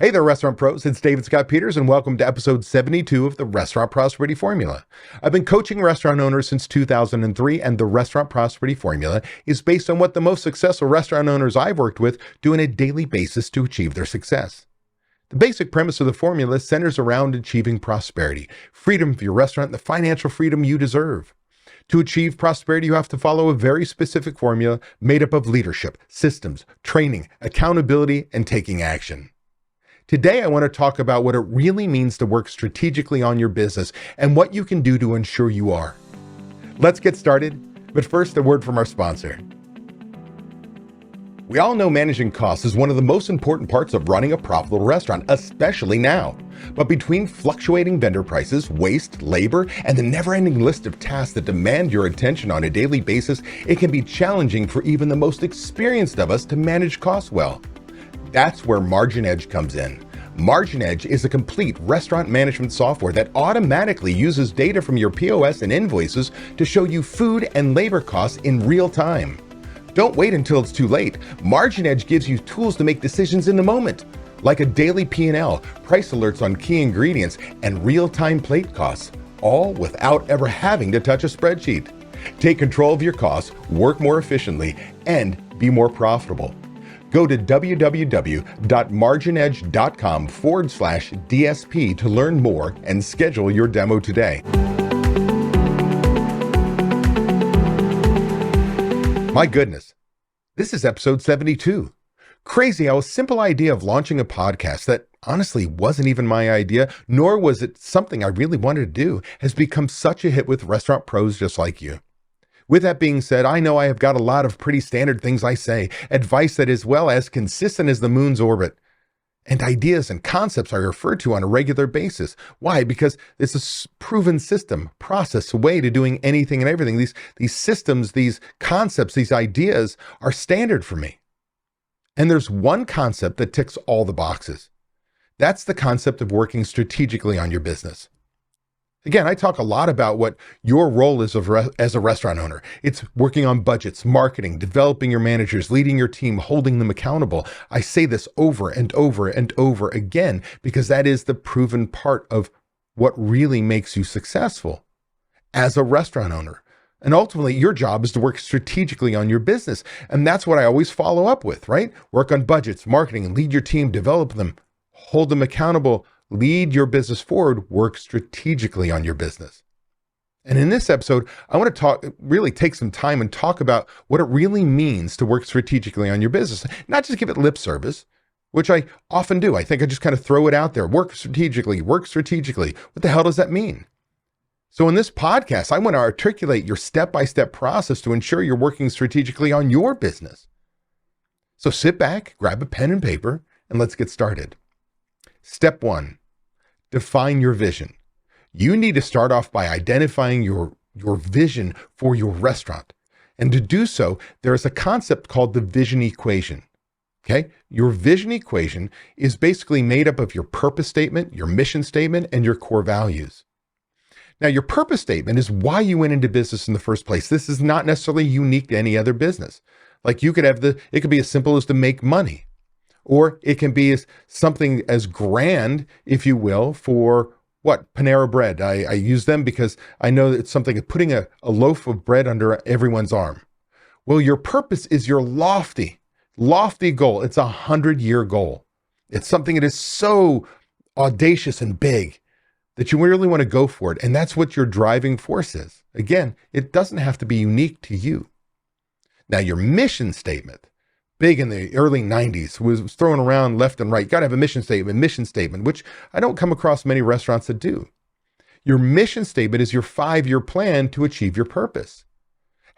Hey there, restaurant pros. It's David Scott Peters, and welcome to episode 72 of the Restaurant Prosperity Formula. I've been coaching restaurant owners since 2003, and the Restaurant Prosperity Formula is based on what the most successful restaurant owners I've worked with do on a daily basis to achieve their success. The basic premise of the formula centers around achieving prosperity, freedom for your restaurant, and the financial freedom you deserve. To achieve prosperity, you have to follow a very specific formula made up of leadership, systems, training, accountability, and taking action. Today, I want to talk about what it really means to work strategically on your business and what you can do to ensure you are. Let's get started, but first, a word from our sponsor. We all know managing costs is one of the most important parts of running a profitable restaurant, especially now. But between fluctuating vendor prices, waste, labor, and the never-ending list of tasks that demand your attention on a daily basis, it can be challenging for even the most experienced of us to manage costs well. That's where Margin Edge comes in. Margin Edge is a complete restaurant management software that automatically uses data from your POS and invoices to show you food and labor costs in real time. Don't wait until it's too late. Margin Edge gives you tools to make decisions in the moment, like a daily P&L, price alerts on key ingredients, and real-time plate costs, all without ever having to touch a spreadsheet. Take control of your costs, work more efficiently, and be more profitable. Go to www.marginedge.com/DSP to learn more and schedule your demo today. My goodness, this is episode 72. Crazy how a simple idea of launching a podcast that honestly wasn't even my idea, nor was it something I really wanted to do, has become such a hit with restaurant pros just like you. With that being said, I know I have got a lot of pretty standard things I say, advice that is well as consistent as the moon's orbit, and ideas and concepts I refer to on a regular basis. Why? Because it's a proven system, process, a way to doing anything and everything. These systems, these concepts, these ideas are standard for me. And there's one concept that ticks all the boxes. That's the concept of working strategically on your business. Again, I talk a lot about what your role is as a restaurant owner. It's working on budgets, marketing, developing your managers, leading your team, holding them accountable. I say this over and over and over again because that is the proven part of what really makes you successful as a restaurant owner. And ultimately, your job is to work strategically on your business. And that's what I always follow up with, right? Work on budgets, marketing, lead your team, develop them, hold them accountable, lead your business forward, work strategically on your business. And in this episode, I want to really take some time and talk about what it really means to work strategically on your business, not just give it lip service, which I often do. I think I just kind of throw it out there. Work strategically, work strategically. What the hell does that mean? So in this podcast, I want to articulate your step-by-step process to ensure you're working strategically on your business. So sit back, grab a pen and paper, and let's get started. Step 1. Define your vision. You need to start off by identifying your vision for your restaurant. And to do so, there is a concept called the vision equation. Okay? Your vision equation is basically made up of your purpose statement, your mission statement, and your core values. Now, your purpose statement is why you went into business in the first place. This is not necessarily unique to any other business. Like it could be as simple as to make money. Or it can be something as grand, if you will, for what? Panera Bread. I use them because I know that it's something like putting a loaf of bread under everyone's arm. Well, your purpose is your lofty goal. It's a 100-year goal. It's something that is so audacious and big that you really want to go for it. And that's what your driving force is. Again, it doesn't have to be unique to you. Now, your mission statement, big in the early 90s, was thrown around left and right. You got to have a mission statement, which I don't come across many restaurants that do. Your mission statement is your 5-year plan to achieve your purpose.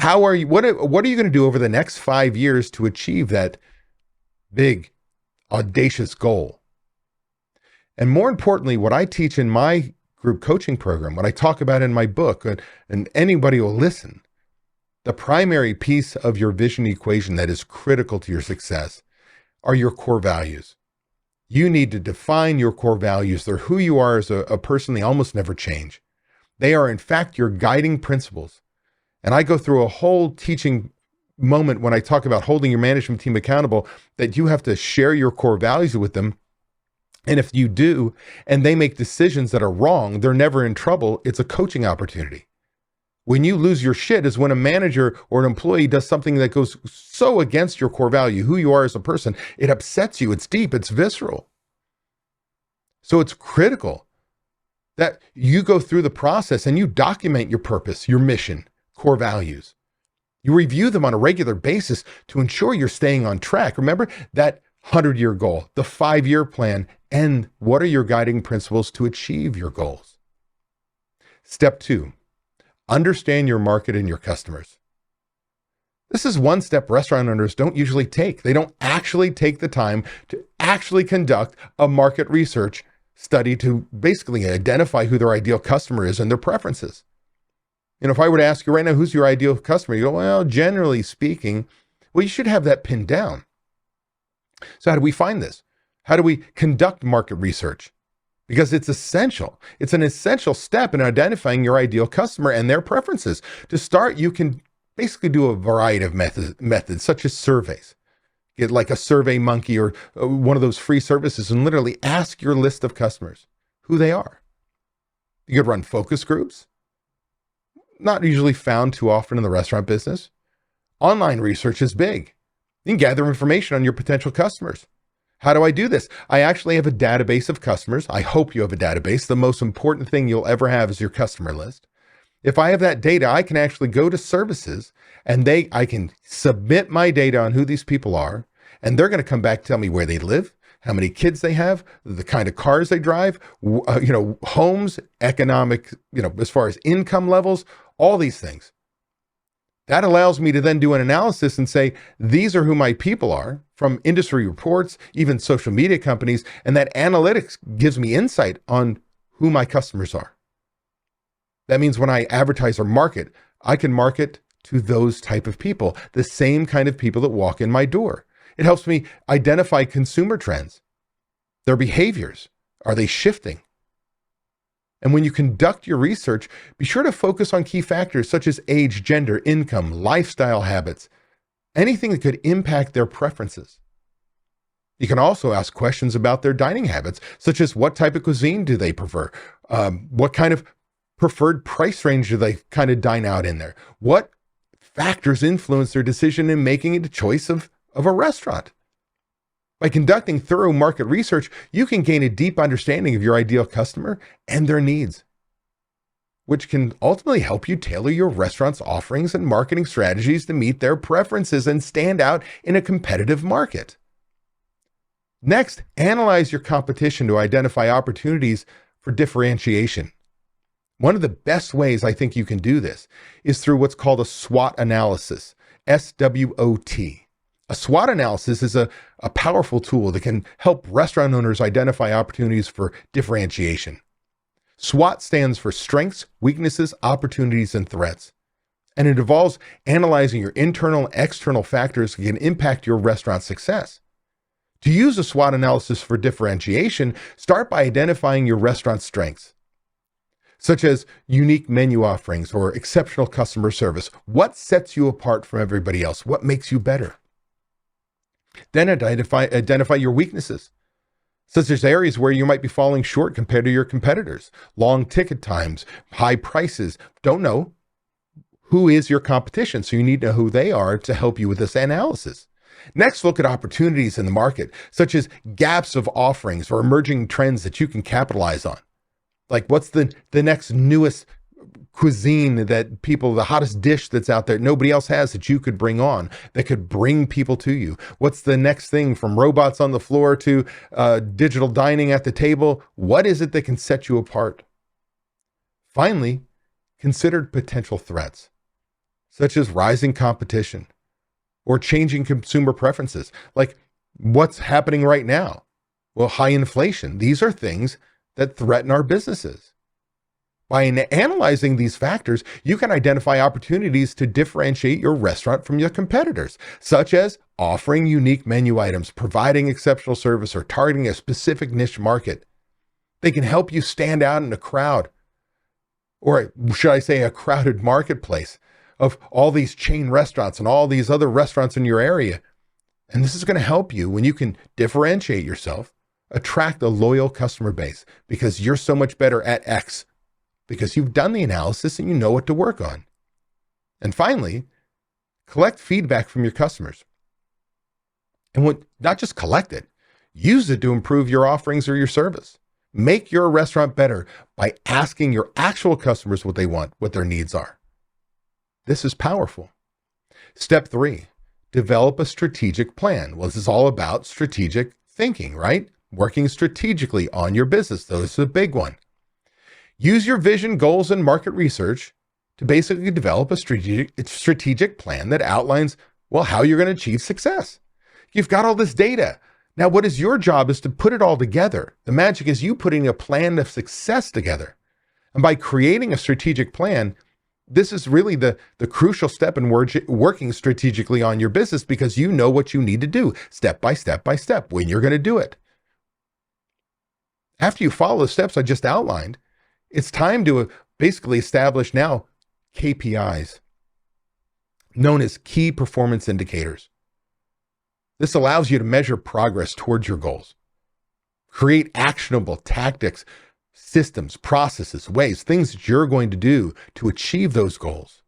What are you going to do over the next 5 years to achieve that big, audacious goal? And more importantly, what I teach in my group coaching program, what I talk about in my book, and anybody will listen, the primary piece of your vision equation that is critical to your success are your core values. You need to define your core values. They're who you are as a person. They almost never change. They are, in fact, your guiding principles. And I go through a whole teaching moment when I talk about holding your management team accountable, that you have to share your core values with them And if you do, and they make decisions that are wrong, they're never in trouble. It's a coaching opportunity. When you lose your shit is when a manager or an employee does something that goes so against your core value, who you are as a person. It upsets you. It's deep. It's visceral. So it's critical that you go through the process and you document your purpose, your mission, core values. You review them on a regular basis to ensure you're staying on track. Remember that 100-year goal, the 5-year plan, and what are your guiding principles to achieve your goals? Step 2, understand your market and your customers. This is one step restaurant owners don't usually take. They don't actually take the time to actually conduct a market research study to basically identify who their ideal customer is and their preferences. If I were to ask you right now, who's your ideal customer? You go, well, generally speaking, well, you should have that pinned down. So how do we find this? How do we conduct market research? Because it's essential. It's an essential step in identifying your ideal customer and their preferences. To start, you can basically do a variety of methods, such as surveys. Get like a Survey Monkey or one of those free services and literally ask your list of customers who they are. You could run focus groups, not usually found too often in the restaurant business. Online research is big. You can gather information on your potential customers. How do I do this? I actually have a database of customers. I hope you have a database. The most important thing you'll ever have is your customer list. If I have that data, I can actually go to services and I can submit my data on who these people are, and they're going to come back and tell me where they live, how many kids they have, the kind of cars they drive, homes, economic, as far as income levels, all these things. That allows me to then do an analysis and say, these are who my people are from industry reports, even social media companies, and that analytics gives me insight on who my customers are. That means when I advertise or market, I can market to those type of people, the same kind of people that walk in my door. It helps me identify consumer trends, their behaviors. Are they shifting? And when you conduct your research, be sure to focus on key factors such as age, gender, income, lifestyle habits, anything that could impact their preferences. You can also ask questions about their dining habits, such as what type of cuisine do they prefer? What kind of preferred price range do they kind of dine out in there? What factors influence their decision in making a choice of a restaurant? By conducting thorough market research, you can gain a deep understanding of your ideal customer and their needs, which can ultimately help you tailor your restaurant's offerings and marketing strategies to meet their preferences and stand out in a competitive market. Next, analyze your competition to identify opportunities for differentiation. One of the best ways I think you can do this is through what's called a SWOT analysis, SWOT. A SWOT analysis is a powerful tool that can help restaurant owners identify opportunities for differentiation. SWOT stands for strengths, weaknesses, opportunities, and threats. And it involves analyzing your internal and external factors that can impact your restaurant's success. To use a SWOT analysis for differentiation, start by identifying your restaurant's strengths, such as unique menu offerings or exceptional customer service. What sets you apart from everybody else? What makes you better? Then identify your weaknesses, such as areas where you might be falling short compared to your competitors. Long ticket times, high prices. Don't know who is your competition, so you need to know who they are to help you with this analysis. Next, look at opportunities in the market, such as gaps of offerings or emerging trends that you can capitalize on. Like what's the next newest cuisine that the hottest dish that's out there nobody else has that you could bring on, that could bring people to you? What's the next thing from robots on the floor to digital dining at the table? What is it that can set you apart? Finally, consider potential threats, such as rising competition or changing consumer preferences. Like what's happening right now? Well, high inflation. These are things that threaten our businesses. By analyzing these factors, you can identify opportunities to differentiate your restaurant from your competitors, such as offering unique menu items, providing exceptional service, or targeting a specific niche market. They can help you stand out in a crowd, or should I say a crowded marketplace of all these chain restaurants and all these other restaurants in your area. And this is going to help you when you can differentiate yourself Attract a loyal customer base because you're so much better at X, because you've done the analysis and you know what to work on. And finally, collect feedback from your customers. And not just collect it, use it to improve your offerings or your service. Make your restaurant better by asking your actual customers what they want, what their needs are. This is powerful. Step 3, develop a strategic plan. Well, this is all about strategic thinking, right? Working strategically on your business. This is a big one. Use your vision, goals, and market research to basically develop a strategic plan that outlines, well, how you're going to achieve success. You've got all this data. Now, what is your job is to put it all together. The magic is you putting a plan of success together. And by creating a strategic plan, this is really the crucial step in working strategically on your business, because you know what you need to do step by step by step when you're going to do it. After you follow the steps I just outlined, it's time to basically establish now KPIs, known as key performance indicators. This allows you to measure progress towards your goals, create actionable tactics, systems, processes, ways, things that you're going to do to achieve those goals.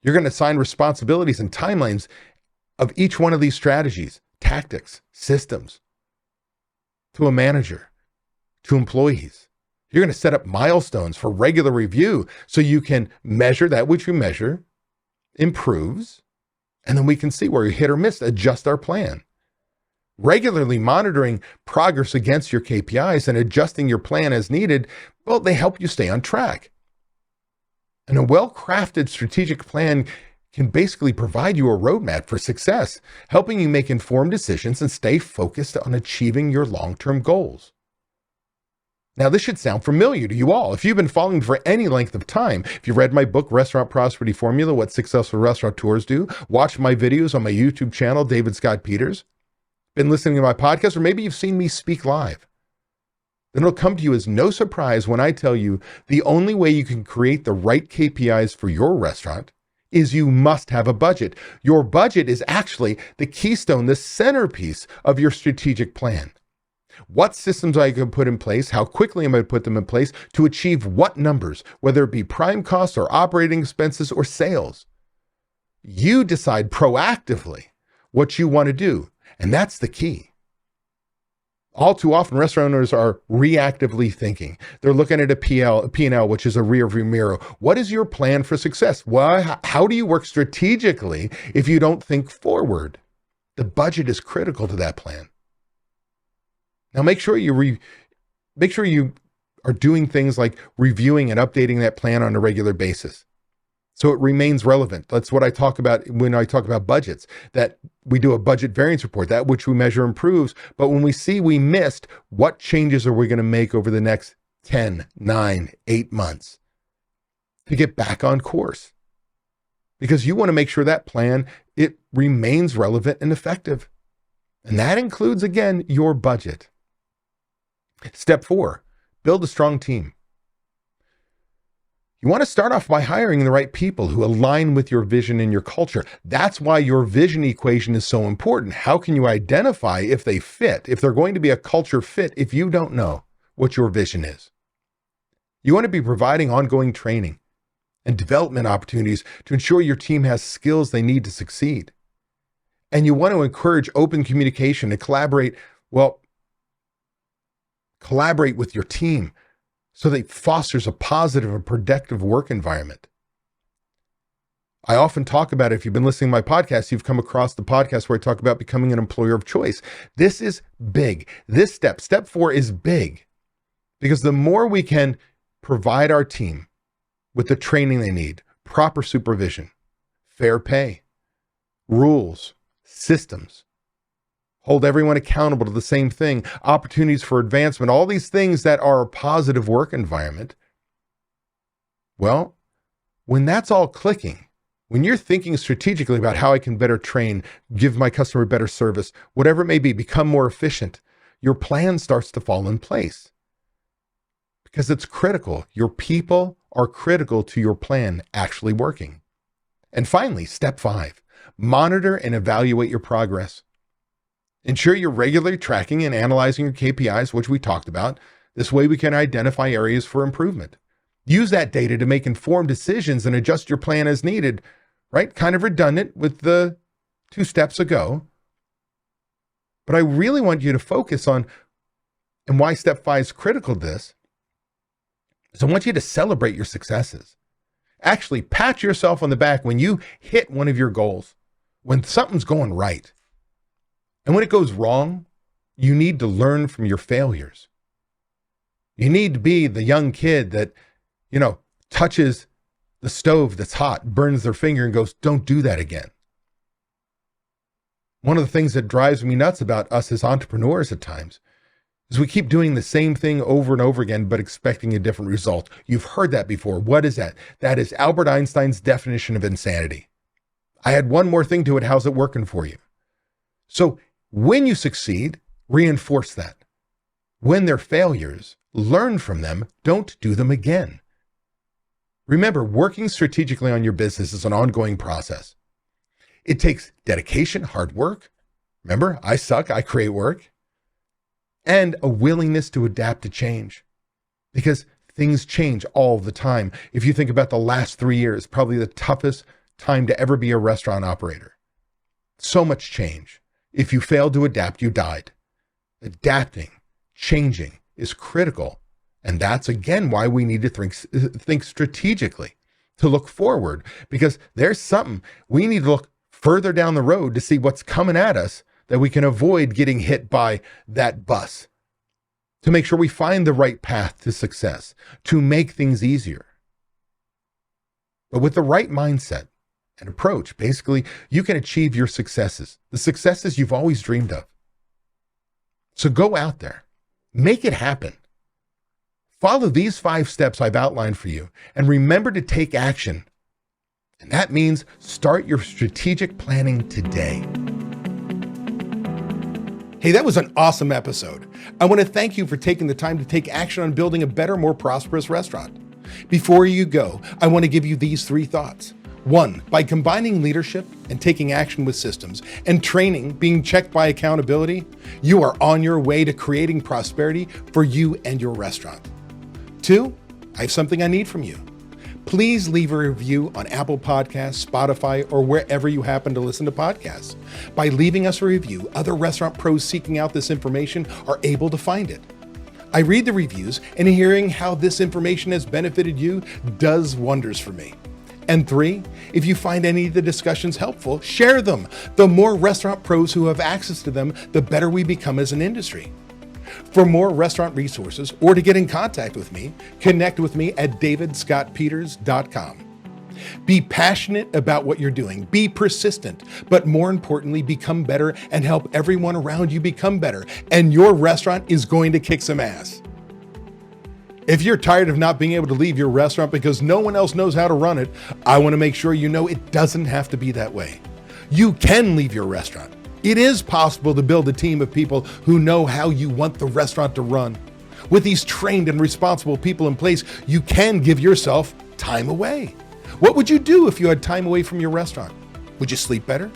You're going to assign responsibilities and timelines of each one of these strategies, tactics, systems, to a manager, to employees. You're going to set up milestones for regular review so you can measure that which you measure, improves, and then we can see where you hit or miss, adjust our plan. Regularly monitoring progress against your KPIs and adjusting your plan as needed, well, they help you stay on track. And a well-crafted strategic plan can basically provide you a roadmap for success, helping you make informed decisions and stay focused on achieving your long-term goals. Now, this should sound familiar to you all. If you've been following me for any length of time, if you read my book, Restaurant Prosperity Formula, What Successful Restaurateurs Do, watched my videos on my YouTube channel, David Scott Peters, been listening to my podcast, or maybe you've seen me speak live, then it'll come to you as no surprise when I tell you the only way you can create the right KPIs for your restaurant is you must have a budget. Your budget is actually the keystone, the centerpiece of your strategic plan. What systems are you going to put in place? How quickly am I going to put them in place to achieve what numbers, whether it be prime costs or operating expenses or sales? You decide proactively what you want to do, and that's the key. All too often, restaurant owners are reactively thinking. They're looking at a P&L, which is a rearview mirror. What is your plan for success? Well, how do you work strategically if you don't think forward? The budget is critical to that plan. Now, make sure you are doing things like reviewing and updating that plan on a regular basis, so it remains relevant. That's what I talk about when I talk about budgets, that we do a budget variance report, that which we measure improves. But when we see we missed, what changes are we going to make over the next 10, 9, 8 months to get back on course? Because you want to make sure that plan, it remains relevant and effective. And that includes, again, your budget. Step 4, build a strong team. You want to start off by hiring the right people who align with your vision and your culture. That's why your vision equation is so important. How can you identify if they fit, if they're going to be a culture fit, if you don't know what your vision is? You want to be providing ongoing training and development opportunities to ensure your team has skills they need to succeed. And you want to encourage open communication and collaborate with your team so that it fosters a positive and productive work environment. I often talk about, if you've been listening to my podcast, you've come across the podcast where I talk about becoming an employer of choice. This is big. This step 4 is big, because the more we can provide our team with the training they need, proper supervision, fair pay, rules, systems, hold everyone accountable to the same thing, opportunities for advancement, all these things that are a positive work environment. Well, when that's all clicking, when you're thinking strategically about how I can better train, give my customer better service, whatever it may be, become more efficient, your plan starts to fall in place. Because it's critical. Your people are critical to your plan actually working. And finally, step 5, monitor and evaluate your progress. Ensure you're regularly tracking and analyzing your KPIs, which we talked about. This way we can identify areas for improvement. Use that data to make informed decisions and adjust your plan as needed, right? Kind of redundant with the 2 steps ago. But I really want you to focus on, and why step 5 is critical to this, is I want you to celebrate your successes. Actually, pat yourself on the back when you hit one of your goals, when something's going right. And when it goes wrong, you need to learn from your failures. You need to be the young kid that, touches the stove that's hot, burns their finger and goes, don't do that again. One of the things that drives me nuts about us as entrepreneurs at times is we keep doing the same thing over and over again, but expecting a different result. You've heard that before. What is that? That is Albert Einstein's definition of insanity. I add one more thing to it. How's it working for you? So when you succeed, reinforce that. When they're failures, learn from them. Don't do them again. Remember, working strategically on your business is an ongoing process. It takes dedication, hard work. Remember, I suck, I create work. And a willingness to adapt to change. Because things change all the time. If you think about the last 3 years, probably the toughest time to ever be a restaurant operator. So much change. If you failed to adapt, you died. Adapting, changing is critical. And that's, again, why we need to think strategically, to look forward, because there's something we need to look further down the road to see what's coming at us that we can avoid getting hit by that bus, to make sure we find the right path to success, to make things easier. But with the right mindset and approach, basically, you can achieve your successes, the successes you've always dreamed of. So go out there, make it happen. Follow these 5 steps I've outlined for you, and remember to take action. And that means start your strategic planning today. Hey, that was an awesome episode. I want to thank you for taking the time to take action on building a better, more prosperous restaurant. Before you go, I want to give you these 3 thoughts. 1, by combining leadership and taking action with systems and training being checked by accountability, you are on your way to creating prosperity for you and your restaurant. 2, I have something I need from you. Please leave a review on Apple Podcasts, Spotify, or wherever you happen to listen to podcasts. By leaving us a review, other restaurant pros seeking out this information are able to find it. I read the reviews, and hearing how this information has benefited you does wonders for me. And 3, if you find any of the discussions helpful, share them. The more restaurant pros who have access to them, the better we become as an industry. For more restaurant resources or to get in contact with me, connect with me at davidscottpeters.com. Be passionate about what you're doing, be persistent, but more importantly, become better and help everyone around you become better, and your restaurant is going to kick some ass. If you're tired of not being able to leave your restaurant because no one else knows how to run it, I want to make sure you know it doesn't have to be that way. You can leave your restaurant. It is possible to build a team of people who know how you want the restaurant to run. With these trained and responsible people in place, you can give yourself time away. What would you do if you had time away from your restaurant? Would you sleep better?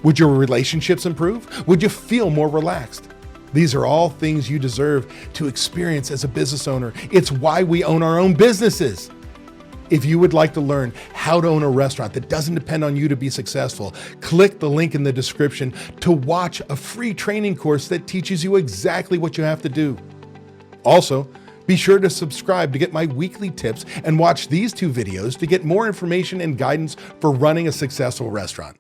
Would your relationships improve? Would you feel more relaxed? These are all things you deserve to experience as a business owner. It's why we own our own businesses. If you would like to learn how to own a restaurant that doesn't depend on you to be successful, click the link in the description to watch a free training course that teaches you exactly what you have to do. Also, be sure to subscribe to get my weekly tips and watch these 2 videos to get more information and guidance for running a successful restaurant.